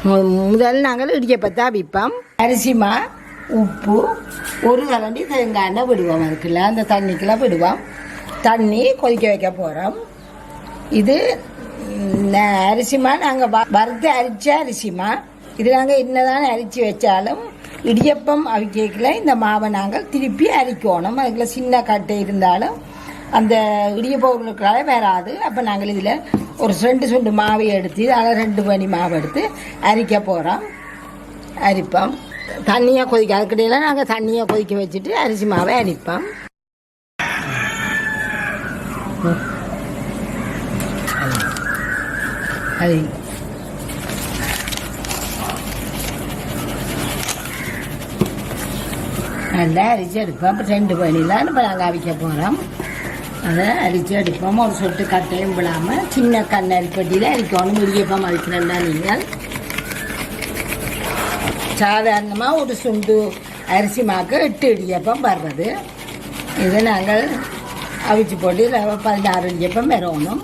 முதல் நாங்கள் இடியப்பத்தை அவிப்போம். அரிசிமா, உப்பு, ஒரு கரண்டி தேங்காய் எண்ணெய் விடுவோம். அதுக்குள்ள அந்த தண்ணிக்கெல்லாம் விடுவோம். தண்ணி கொதிக்க வைக்க போகிறோம். இது அரிசிமா நாங்கள் வறுத்து அரிச்ச அரிசிமா. இது நாங்கள் என்னதான் அரிச்சு வச்சாலும் இடியப்பம் அவிக்கல இந்த மாவை நாங்கள் திருப்பி அரிக்கணும். அதுக்குள்ள சின்ன கட்டை இருந்தாலும் அந்த இடியப்பொருளுக்காக வராது. அப்போ நாங்கள் இதில் ஒரு 2 சுண்டு மாவை எடுத்து அதில் 2 மணி மாவு எடுத்து அரிக்க போகிறோம். அரிப்போம். தண்ணியை கொதிக்க அதுக்கிடையில் நாங்கள் தண்ணியை கொதிக்க வச்சுட்டு அரிசி மாவை அரிப்போம். அது நல்லா அரிச்சு எடுப்போம். இப்போ 2 மணிலாம் இப்போ நாங்கள் அவிக்க போகிறோம். அதை அரிச்சு எடுப்போம். ஒரு சொட்டு கட்டையும் விடாமல் சின்ன கண்ணரிப்பட்டியில் அரிக்கணும். இடியப்பம் அரிக்கிறேன்டா நீங்கள் சாதாரணமாக ஒரு சுண்டு அரிசி மாக்கு 8 இடியப்பம் வர்றது. இதை நாங்கள் அவிச்சு போட்டு 16 இடியப்பம் வரணும்.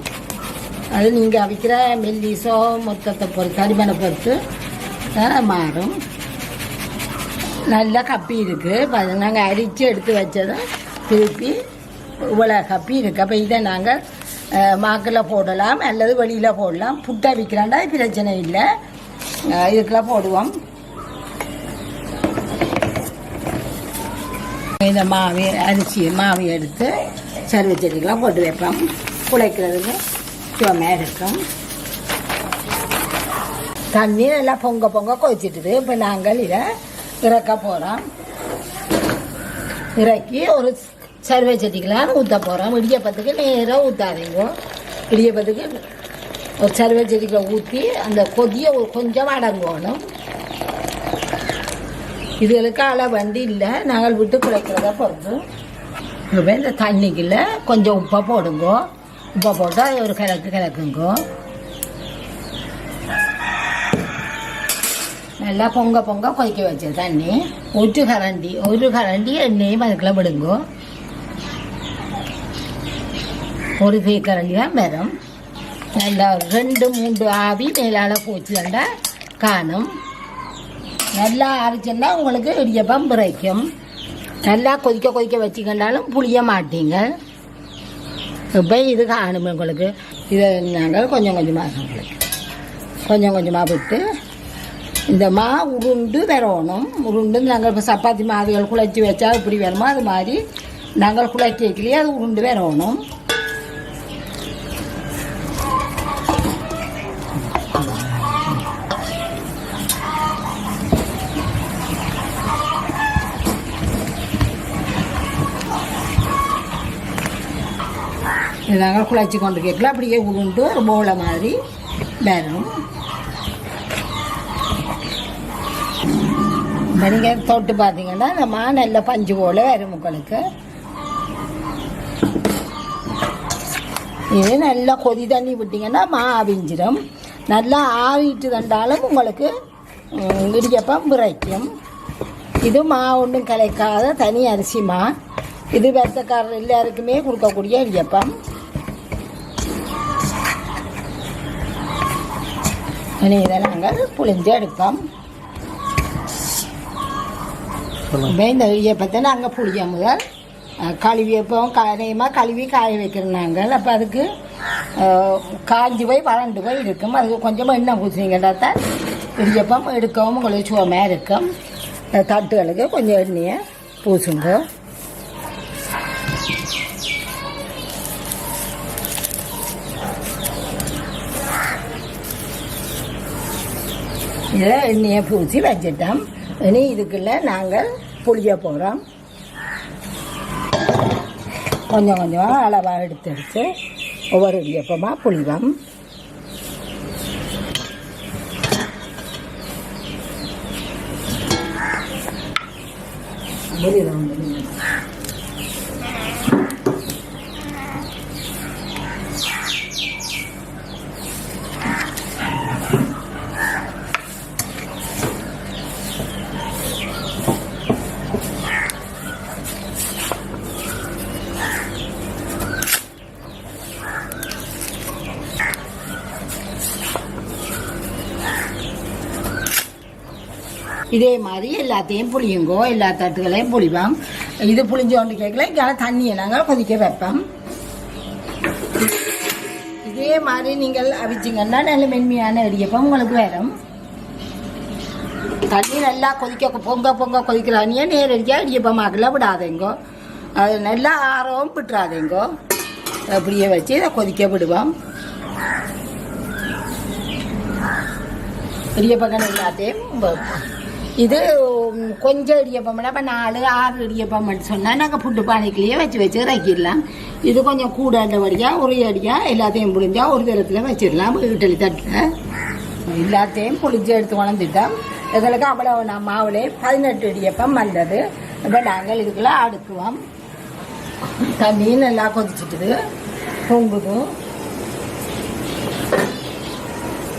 அது நீங்கள் அவிக்கிற மெல்லிசோ மொத்தத்தை பொறுத்து அடிமனை பொறுத்து மாறும். நல்லா கப்பி இருக்குது. நாங்கள் அரிச்சு எடுத்து வச்சதும் திருப்பி இவ்வளோ கப்பி இருக்குது. அப்போ இதை நாங்கள் மாக்கில் போடலாம் அல்லது வெளியில் போடலாம். புட்டை விற்கிறாண்டா பிரச்சனை இல்லை, இதுக்கெல்லாம் போடுவோம். இந்த அரிசி மாவு எடுத்து சர்வ செடிக்கெல்லாம் போட்டு வைப்போம். குழைக்கிறதுக்கு சுவமாக இருக்கும். தண்ணி நல்லா பொங்க பொங்க கொதிச்சிட்டுது. இப்போ நாங்கள் இதை இறக்க போகிறோம். இறக்கி ஒரு சர்வ செடிக்கெல்லாம் ஊற்ற போகிறோம். இடியப்பத்துக்கு நேராக ஊற்றாதீங்க. இடியப்பத்துக்கு ஒரு சர்வ செடிகளை ஊற்றி அந்த கொதியை கொஞ்சம் அடங்கணும். இதுகளுக்கு அளவு வண்டி இல்லை, நாங்கள் விட்டு குழைக்கிறத பொறுத்து. இப்போ இந்த தண்ணிக்குள்ள கொஞ்சம் உப்பை போடுங்க. உப்பை போட்டு அது ஒரு கிழக்குங்க. நல்லா பொங்க பொங்க கொதிக்க வச்ச தண்ணி ஒரு கரண்டி எண்ணெயும் அதுக்குள்ள விடுங்க. ஒரு கரண்டி தான் வரும். நல்லா 2-3 ஆவி மேலால் போச்சுண்டா காணும். நல்லா அரைச்சா உங்களுக்கு இடியப்பம் பிறைக்கும். நல்லா கொதிக்க வச்சுக்கிட்டாலும் புளிய மாட்டீங்க. இப்போ இது காணும் உங்களுக்கு. இதை நாங்கள் கொஞ்சம் கொஞ்சமாக விட்டு இந்த உருண்டு வரணும். உருண்டு நாங்கள் இப்போ சப்பாத்தி மாவுகள் குழைச்சி வச்சா இப்படி வேணுமோ அது மாதிரி நாங்கள் குழைச்சி வைக்கலையே அது உருண்டு வரணும். நாங்கள் குழைச்சி கொண்டு கேட்கலாம். அப்படியே உருண்டு ஒரு போல மாதிரி வரும். நீங்கள் தொட்டு பார்த்தீங்கன்னா இந்த நல்ல பஞ்சு போல வரும் உங்களுக்கு. இது நல்லா கொதி தண்ணி விட்டிங்கன்னா அவிஞ்சிடும். நல்லா ஆவிட்டு தண்டாலும் உங்களுக்கு இடியப்பம் பிறைக்கும். இது ஒன்றும் கலைக்காத தனி அரிசி இது வெத்தக்காரர் எல்லாருக்குமே கொடுக்கக்கூடிய இடியப்பம். இதை நாங்கள் புளிஞ்சு எடுப்போம். இந்த இடியப்பத்தை நாங்கள் புளிய முதல் கழுவி வைப்போம். கழுவி காய வைக்கிறோம் நாங்கள். அப்போ அதுக்கு காஞ்சி போய் வறண்டு போய் இருக்கும். அதுக்கு கொஞ்சம் எண்ணெய் பூசினீங்கன்னா தான் இடியப்பம் எடுக்கவும் உங்களுக்கு சுவமாக இருக்கும். தட்டுகளுக்கு கொஞ்சம் எண்ணெயை பூசுங்க. இதை எண்ணெயை பூசி வச்சிட்டோம். இனி இதுக்குள்ள நாங்கள் புளிய போகிறோம். கொஞ்சம் அளவாக எடுத்து ஒவ்வொரு இடியப்பமாக புளிவோம். இதே மாதிரி எல்லாத்தையும் புளியுங்கோ, எல்லா தட்டுகளையும் புளிவோம். இது புளிஞ்சோண்டு கேட்கல, இங்கே தண்ணியை நாங்கள் கொதிக்க வைப்போம். இதே மாதிரி நீங்கள் அவிச்சிங்கன்னா நல்ல மென்மையான இடியப்பம் உங்களுக்கு வரும். தண்ணி நல்லா கொதிக்க பொங்க பொங்க கொதிக்கிறானியே நேரடியாக இடியப்பமாக்கல விடாதேங்கோ. அது நல்லா ஆறவும் விட்டுறாதேங்கோ. அப்படியே வச்சு இதை கொதிக்க விடுவோம். இடியப்பம் எல்லாத்தையும் இது கொஞ்சம் இடியப்பம்னா இப்போ 4-6 இடியப்பம் சொன்னால் நாங்கள் புட்டு பானைக்குள்ளேயே வச்சு இறக்கிடலாம். இது கொஞ்சம் கூடண்டபடியாக ஒரே அடியாக எல்லாத்தையும் புளிஞ்சால் ஒரு தரத்தில் வச்சிடலாம். இட்லி தட்டில் எல்லாத்தையும் புளிஞ்சு எடுத்து வளர்ந்துட்டோம். எங்களுக்கு அவ்வளவு நான் மாவுலே 18 இடியப்பம் வந்தது. இப்போ நாங்கள் இதுக்குள்ள அடுக்குவோம். தண்ணி நல்லா கொதிச்சுட்டுது, பொங்குது.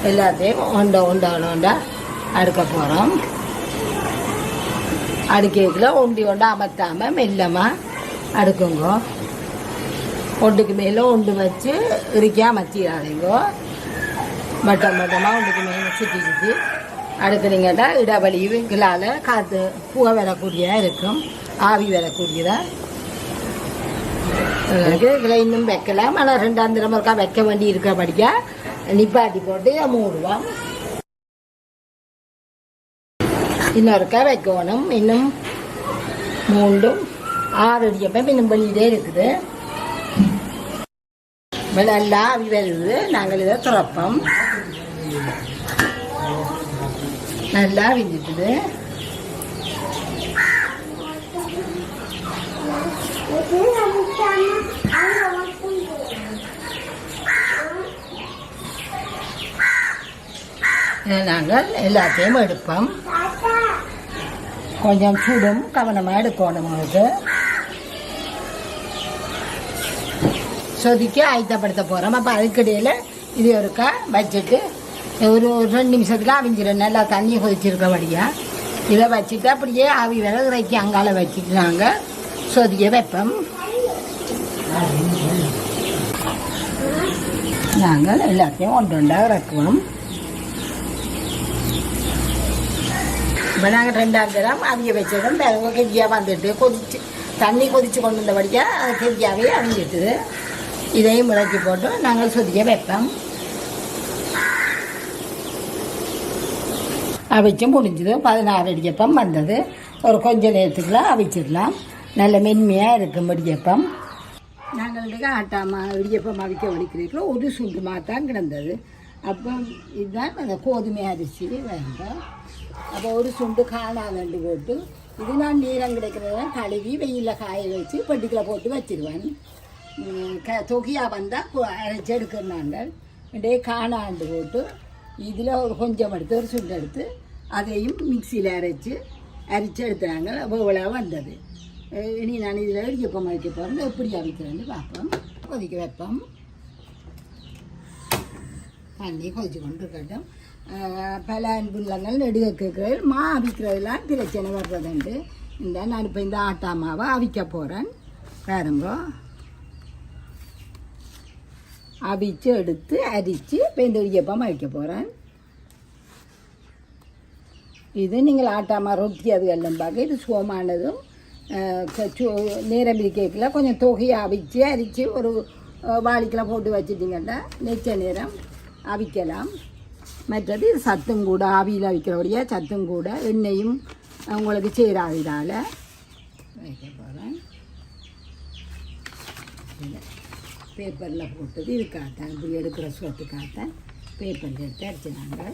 எல்லாத்தையும் ஒண்டா அடுக்க போகிறோம். அடுக்கல ஒண்டி அமர்த்தாமல் மெல்லமாக அடுக்குங்கோ. ஒன்றுக்கு மேலே ஒன்று வச்சு இறுக்கியாக மச்சிடாதீங்கோ. மட்டமாக ஒன்றுக்கு மேலே சுற்றி அடுக்குனீங்கன்னா இடவழிகளால் காற்று புகை வரக்கூடியதாக இருக்கும், ஆவி வரக்கூடியதாக. இதில் இன்னும் வைக்கலாம். ஆனால் 2ஆம் தரமுறைக்கா வைக்க வேண்டி இருக்கிறபடியா நிப்பாட்டி போட்டு மூடுவோம். இன்னொருக்கா வைக்கணும். இன்னும் 3-6 இடியப்பம் இன்னும் வெளியிலே இருக்குது. நல்லா அவி வருது. நாங்கள் இதை துறப்போம். நல்லா விஞ்சிட்டுது. நாங்கள் எல்லாத்தையும் எடுப்போம். கொஞ்சம் சுடும், கவனமாக எடுக்கணும். உங்களுக்கு சொதிக்க ஆயத்தப்படுத்த போகிறோம். அப்போ அதுக்கிடையில் இது ஒருக்கா வச்சுட்டு ஒரு 2 நிமிஷத்தில் அவிஞ்சிடும். நல்லா தண்ணி கொதிச்சிருக்கபடியா இதை வச்சுட்டு அப்படியே ஆவி வேற இறக்கி அங்கால வச்சுட்டு நாங்கள் சொதிக்க வைப்போம். நாங்கள் எல்லாத்தையும் ஒன்றா இறக்குவோம். இப்போ நாங்கள் 2ஆம் தரம் அவிய வச்சதும் பிறகு கெஜியாக வந்துட்டு கொதிச்சு தண்ணி கொதிச்சு கொண்டு வந்தபடியாக அது கெஜியாகவே அவிஞ்சிட்டுது. இதையும் இறக்கி போட்டு நாங்கள் சொதிக்க வைப்போம். அவிச்சும் முடிஞ்சது. 16 இடியப்பம் வந்தது. ஒரு கொஞ்சம் நேரத்துக்குலாம் அவிச்சிடலாம். நல்ல மென்மையாக இருக்கும் இடியப்பம். நாங்கள் ஆட்டாமா இடியப்பம் அவிக்க வலிக்கிறதுக்குள்ள ஒரு சுண்டுமாக தான் கிடந்தது. அப்போ இதுதான் அந்த கோதுமை அரிசி வேண்டாம். அப்போ ஒரு சுண்டு காணாதண்டு போட்டு இது நான் நீரம் கிடைக்கிறதெல்லாம் கழுவி வெயிலில் காய வச்சு பெட்டிக்கில் போட்டு வச்சிருவேன். தொகையாக வந்தால் அரைச்சி எடுக்கிறாங்க. டே காணாண்டு போட்டு இதில் ஒரு கொஞ்சம் எடுத்து ஒரு சுண்டு எடுத்து அதையும் மிக்சியில் அரைச்சி எடுத்துனாங்க. இவ்வளோ வந்தது. இனி நான் இதில் இடியப்பம் வைக்க போகிறேன். எப்படி அவிக்கிறேன்னு பார்ப்போம். கொதிக்க வைப்போம். தண்ணி கொதிச்சு கொண்டு இருக்கட்டும். பல அன்புள்ளங்கள் நெடுக கேட்குறது மா அவிக்கிறதுலாம் பிரச்சனை வர்றதுண்டு. நான் இப்போ இந்த ஆட்டா மாவை அவிக்க போகிறேன். பாருங்க, அவிச்சு எடுத்து அரித்து இப்போ இந்த இடியப்பம் அவிக்க போகிறேன். இது நீங்கள் ஆட்டாமா ரொட்டி அது எல்லாம் பார்க்க இது சுகமானதும் நேரம் கேட்கல. கொஞ்சம் தொகையை அவிச்சு அரித்து ஒரு வாளிக்கெல்லாம் போட்டு வச்சுட்டிங்கன்னா நெச்ச நேரம் அவிக்கலாம். மற்றது சத்தும் கூட ஆவியில் அவிக்கிறபடியா சத்தும் கூட எண்ணெயும் உங்களுக்கு சேராததால் வைக்க போகிறேன். பேப்பரில் போட்டது இது காத்தேன். இப்படி எடுக்கிற சோட்டு காத்தேன் பேப்பரில் எடுத்து அரைச்சினாங்க.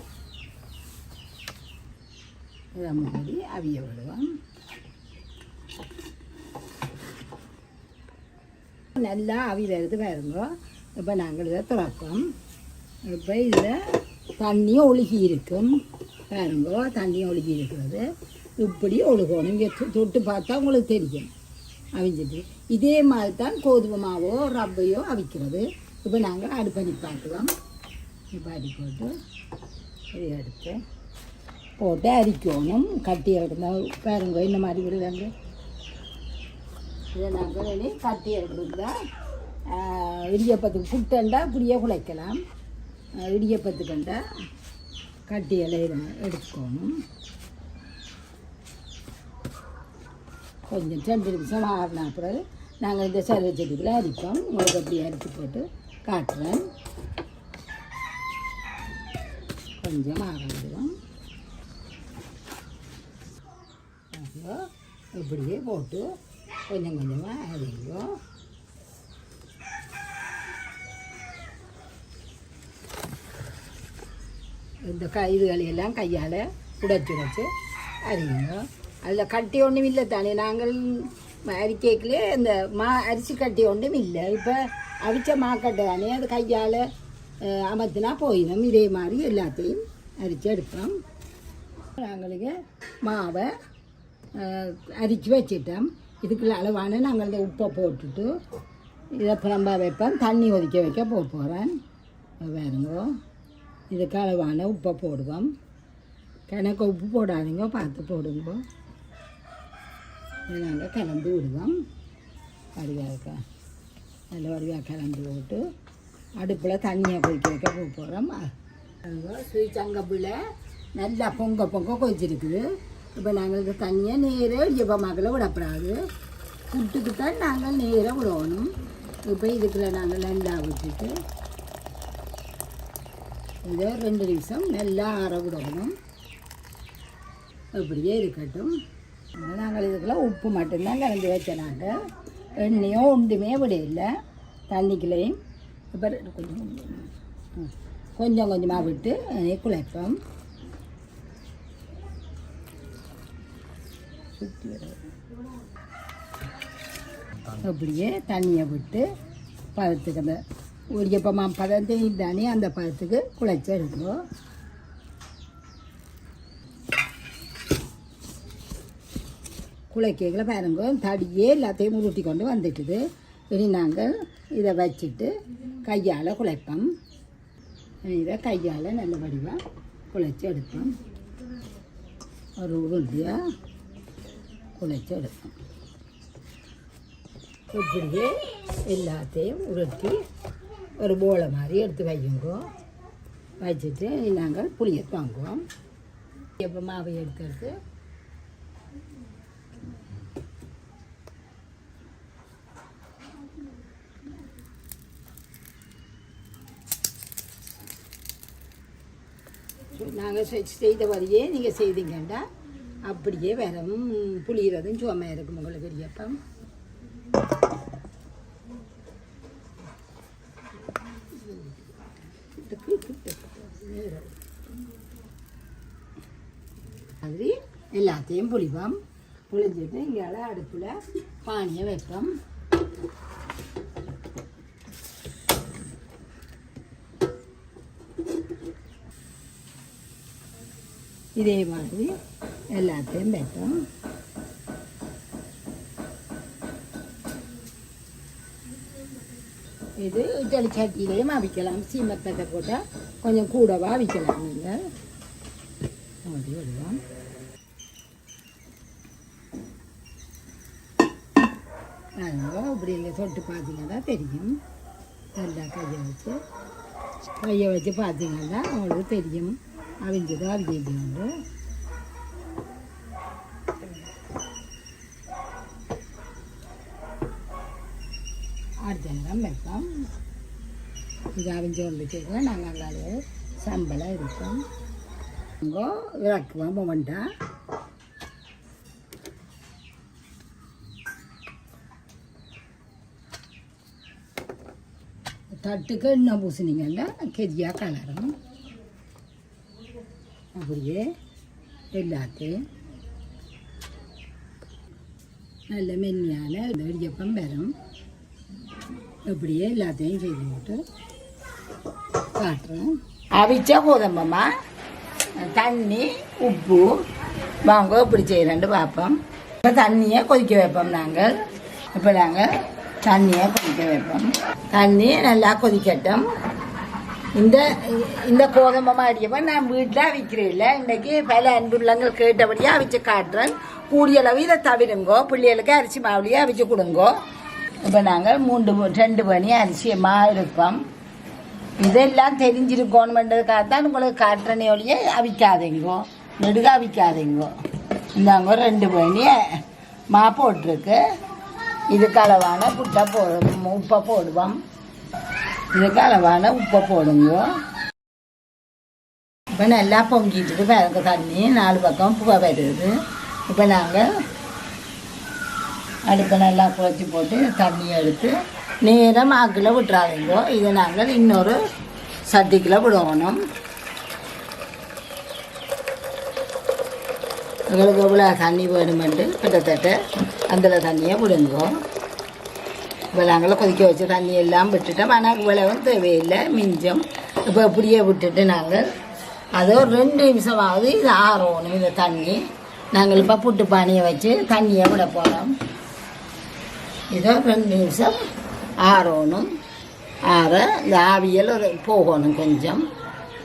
இதை மூடி அவிய விடுவோம். நல்லா அவி வருது பாருங்க. இப்போ நாங்கள் இதை திறப்போம். இப்போ இதில் தண்ணி ஒழுகி இருக்கும் பாருங்க. தண்ணி ஒழுகி இருக்கிறது இப்படி ஒழுகணும். இங்கே தொட்டு பார்த்தா உங்களுக்கு தெரியும் அவிஞ்சிட்டு. இதே மாதிரி தான் கோதுமை மாவோ ரப்பையோ அவிக்கிறது. இப்போ நாங்கள் அடுப்பணி பார்க்கலாம். இப்போ அடி போட்டு இதை எடுத்து போட்டு அரிக்கணும். கட்டி எடுத்தால் பாருங்க இந்த மாதிரி விடுவாங்க. இதை நாங்கள் இனி கட்டி எடுத்துருந்தா இடியப்பத்துக்கு புட்டண்டா இப்படியே குழைக்கலாம். இடியப்பத்துக்கண்டா கட்டி இலையில எடுத்துக்கணும். கொஞ்சம் 2 நிமிஷம் ஆறின பிறகு நாங்கள் இந்த சர்வச்சட்டிக்குள்ளே அரிப்போம். உங்களுக்கு அப்படி அரித்து போட்டு காட்டுறேன். கொஞ்சம் ஆற விடுவோம். இப்படியே போட்டு கொஞ்சம் கொஞ்சமாக அரியும். இந்த இதுகளையெல்லாம் கையால் உடைச்சு அரியுங்க. அதில் கட்டி ஒன்றும் இல்லை தானே, நாங்கள் அரிக்கைக்குள்ளே இந்த அரிசி கட்டி ஒன்றும் இல்லை. இப்போ அவிச்ச மாக்கட்டை தானே, அது கையால் அமர்த்தினா போயிடும். இதே மாதிரி எல்லாத்தையும் அரித்து எடுப்போம். நாங்களுக்கு மாவை அரித்து வச்சிட்டோம். இதுக்குள்ள அளவான நாங்கள் இந்த உப்பை போட்டுட்டு இதை புறம்பா வைப்பேன். தண்ணி ஒதுக்க வைக்க போகிறேன். வேறுங்கோ இதுக்கு அளவான உப்பை போடுவோம். கணக்கு உப்பு போடாதீங்க, பார்த்து போடுங்க. நாங்கள் கலந்து விடுவோம். வடிவாக நல்ல வடிவாக கலந்து போட்டு அடுப்பில் தண்ணியை கொதிக்க வைக்க போகிறோம். சுவிச்சங்கப்பில் நல்லா பொங்க கொதிச்சிருக்குது. இப்போ நாங்கள் இந்த தண்ணியை நேராக இடியப்பமாக்கில் விடப்படாது, புட்டுக்குத்தான் நாங்கள் நேராக விடணும். இப்போ இதுக்குள்ள நாங்கள் நல்லா விட்டுட்டு இதை 2 நிமிஷம் நல்லா ஆற விடணும். இப்படியே இருக்கட்டும். நாங்கள் இதுக்குள்ள உப்பு மட்டும்தான் கலந்து வச்சனாங்க. எண்ணெயோ ஒன்றுமே விட இல்லை. தண்ணிக்குள்ளேயும் இப்போ கொஞ்சம் கொஞ்சமாக விட்டு குழைப்போம். அப்படியே தண்ணியை விட்டு பதத்துக்கு அந்த இடியப்பமா பதத்தையும் தானே அந்த பதத்துக்கு குழைச்சி எடுக்கணும். குழைக்கைகளை பாருங்க, தடியே எல்லாத்தையும் உருட்டி கொண்டு வந்துட்டுது. இனி நாங்கள் இதை வச்சுட்டு கையால் குழைப்போம். இதை கையால் நல்ல வடிவாக குழைச்சி எடுப்போம். ஒரு உருண்டியாக குழைச்சி எடுப்போம். இப்படியே எல்லாத்தையும் உருட்டி ஒரு போலை மாதிரி எடுத்து வையுங்க. வச்சுட்டு நாங்கள் புளியை வாங்குவோம். எப்போ மாவை எடுத்து நாங்கள் செய்த வரையே நீங்கள் செய்தீங்கண்டா அப்படியே வரவும் புளியறதும் சுவமாக இருக்கும் உங்களுக்கு இடியப்பம். மாதிரி எல்லாத்தையும் புளிப்போம். புளிஞ்சிட்டு இங்கே அடுப்பில் பானியை வைப்போம். இதே மாதிரி எல்லாத்தையும் வைப்போம். இது இட்லி சட்டியிலையும் அவிக்கலாம். சீமத்தட்டை போட்டால் கொஞ்சம் கூடவா அவிக்கலாம். நீங்கள் அப்படி விடுவோம். இப்படி இல்லை தொட்டு பார்த்தீங்கன்னா தெரியும். நல்லா கையை வச்சு பார்த்தீங்கன்னா அவங்களுக்கு தெரியும் அவிஞ்சது அவிஞ்சது உண்டு. அடுத்த நேரம் வைப்போம். இது அவிஞ்சு கொண்டு நாங்கள் அங்காலே சம்பளம் இருப்போம். அங்கே இறக்குவோம். மொமெண்டா தட்டுக்கு எண்ணெய் பூசினீங்கன்னா கெதியாக கலரும். அப்படியே எல்லாத்தையும் நல்ல மென்மையான இடியப்பம் வரும். இப்படியே எல்லாத்தையும் செய்து போட்டு காட்டுறோம். அவிச்ச கோதம்பம்மா தண்ணி உப்பு வாங்க இப்படி செய்கிறேன்ட்டு பார்ப்போம். இப்போ தண்ணியை கொதிக்க வைப்போம். நாங்கள் தண்ணியை கொதிக்க வைப்போம். தண்ணி நல்லா கொதிக்கட்டும். இந்த கோதம்பமாக அடியப்போ நான் வீட்டில் அவிக்கிறேன் இல்லை. இன்றைக்கி பல அன்புள்ளங்கள் கேட்டபடியாக அவிச்சு காட்டுறேன். கூடிய அளவு இதை தவிருங்கோ. பிள்ளைகளுக்கு அரிசி மாவுலையே அவிச்சு கொடுங்கோ. இப்போ நாங்கள் 2 மணி அரிசி மாவு இருப்போம். இதெல்லாம் தெரிஞ்சிருக்கணுமென்றதுக்காகத்தான் உங்களுக்கு காட்டுறனே ஒழிய அவிக்காதீங்கோ, நெடுக அவிக்காதீங்கோ. இந்தாங்க 2 மணி மா போட்டிருக்கு. இதுக்கு அளவான புட்டை உப்பை போடுவோம். இதுக்கு அளவான உப்பை போடுங்க. இப்போ நல்லா பொங்கிட்டு பாருங்க தண்ணி 4 பக்கம் புகை வருது. இப்போ நாங்கள் அடுப்பை நல்லா குழச்சி போட்டு தண்ணியை எடுத்து நேரம் ஆக்கில் விட்டுறாதீங்கோ. இதை நாங்கள் இன்னொரு சட்டிக்குள்ள விடணும். எங்களுக்கு எவ்வளோ தண்ணி வேணுமெண்டு கிட்டத்தட்ட அதில் தண்ணியை விடுங்கோ. இப்போ நாங்கள் கொதிக்க வச்ச தண்ணி எல்லாம் விட்டுட்டோம். ஆனால் இவ்வளவும் தேவையில்லை, மிஞ்சம். இப்போ இப்படியே விட்டுட்டு நாங்கள் அது ஒரு 2 நிமிஷமாவது இது ஆறணும். இந்த தண்ணி நாங்கள் இப்போ புட்டு பானியை வச்சு தண்ணியை விட போகிறோம். இதோ 2 நிமிஷம் ஆறணும். ஆற இந்த ஆவியல் போகணும். கொஞ்சம்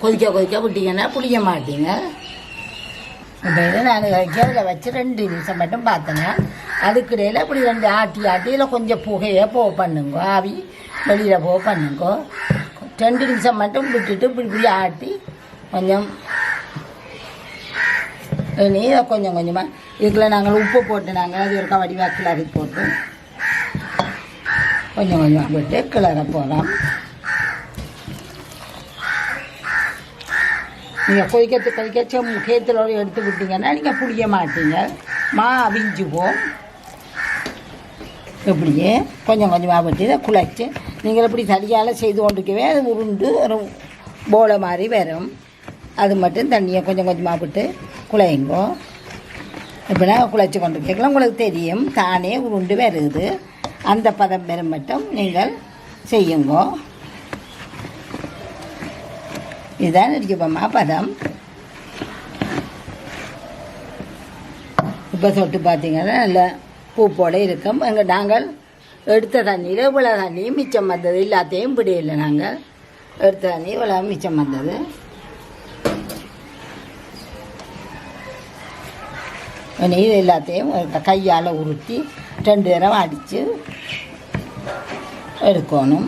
கொதிக்க விட்டீங்கன்னா பிடிக்க மாட்டீங்க. இப்போ இதை நான் அதில் வச்சு 2 நிமிஷம் மட்டும் பார்த்தேன்னா அதுக்கிடையில் இப்படி 2 ஆட்டியில் கொஞ்சம் புகையை பண்ணுங்க. ஆவி வெளியில் பண்ணுங்க. 2 நிமிஷம் மட்டும் விட்டுட்டு இப்படி ஆட்டி கொஞ்சம் இனி கொஞ்சம் கொஞ்சமாக இதுக்குள்ள நாங்கள் உப்பு போட்டு நாங்கள் அது ஒரு வடிவாக கிளறி போட்டு கொஞ்சம் கொஞ்சமாக போட்டு கிளற போகிறோம். நீங்கள் கொதிக்க முக்கியத்தில் எடுத்து விட்டீங்கன்னா நீங்கள் பிடிக்க மாட்டீங்க. மா அவிஞ்சுவோம். இப்படியே கொஞ்சம் கொஞ்சமாக விட்டு இதை குழைச்சி நீங்கள் இப்படி சரியால் செய்து கொண்டிருக்கவே அது உருண்டு ஒரு போலை மாதிரி வரும். அது மட்டும் தண்ணியை கொஞ்சம் கொஞ்சமாக விட்டு குழையுங்கோ. இப்போனா குழைச்சி கொண்டு கேட்கலாம். உங்களுக்கு தெரியும் தானே உருண்டு வருது. அந்த பதம் பெறும் மட்டும் நீங்கள் செய்யுங்கோ. இதுதான் இருக்குப்பம்மா பதம். இப்போ தொட்டு பார்த்தீங்கன்னா நல்ல பூப்போடு இருக்கும். நாங்கள் எடுத்த தண்ணியில் இவ்வளோ தண்ணியும் மிச்சம் வந்தது. எல்லாத்தையும் பிடியில்லை. நாங்கள் எடுத்த தண்ணி இவ்வளோ மிச்சம் வந்தது. இது எல்லாத்தையும் கையால் உருட்டி 2 தடவை அடித்து எடுக்கணும்.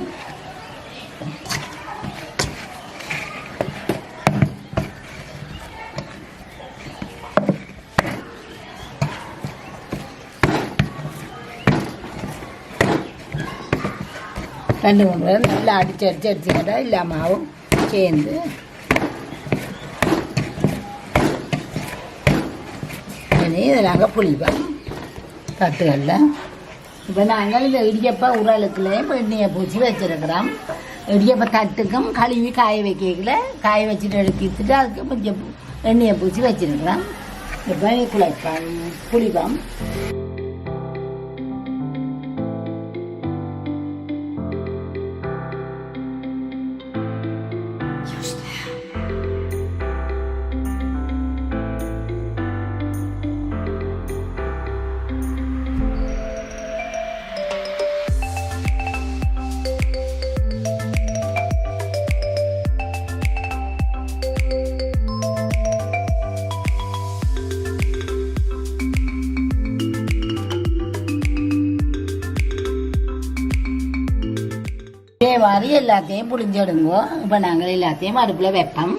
ரெண்டு மூணு பேர் நல்லா அடிச்சுக்கிட்டா இல்லாமாவும் சேர்ந்து இதை நாங்கள் புளிப்போம் தட்டுகளில். இப்போ நாங்கள் இந்த இடியப்ப உரலுக்குள்ளேயும் எண்ணெயை பூச்சி வச்சுருக்கிறோம். இடியப்ப தட்டுக்கும் கழுவி காய வைக்கல காய வச்சுட்டு எடுத்துட்டு அதுக்கு கொஞ்சம் எண்ணெயை பூச்சி வச்சுருக்கிறோம். இப்போ குழைப்போம் புளிப்போம். இதே மாதிரி எல்லாத்தையும் புளிஞ்செடுங்கோ. இப்போ நாங்கள் எல்லாத்தையும் அடுப்பில் வைப்போம்.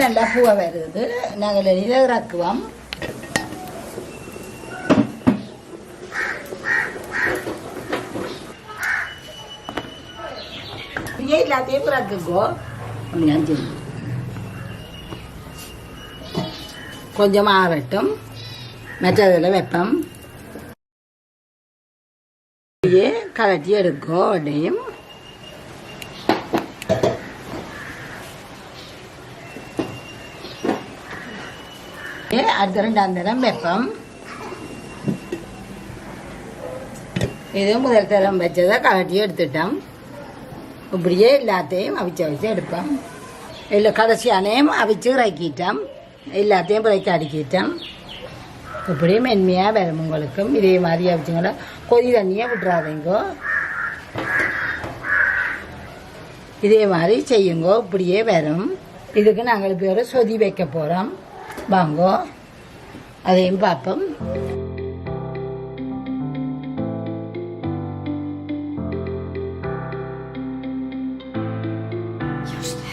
நல்லா பூவை வருது. நாங்கள் இதை இறக்குவோம். எல்லாத்தையும் இறக்குங்கோ. கொஞ்சம் ஆறட்டும். மற்றதில் வைப்போம். கலட்டி எடுக்கோ. அடையும் அடுத்த 2ஆம் தரம் வைப்போம். இது முதல் தரம் வச்சதை கலட்டி எடுத்துட்டோம். இப்படியே எல்லாத்தையும் அவிச்சு எடுப்போம். இல்லை கடைசியானையும் அவிச்சு இறக்கிட்டோம். எல்லாத்தையும் இறக்கி அடிக்கிட்டோம். இப்படி மென்மையாக வரும். உங்களுக்கும் இதே மாதிரி அவிச்சுங்களா கொதி தண்ணியை விட்டுறாதீங்கோ. இதே மாதிரி செய்யுங்கோ. இப்படியே வரும். இதுக்கு நாங்கள் இப்போ ஒரு சொதி வைக்க போகிறோம். வாங்கோ அதையும் பார்ப்போம். Just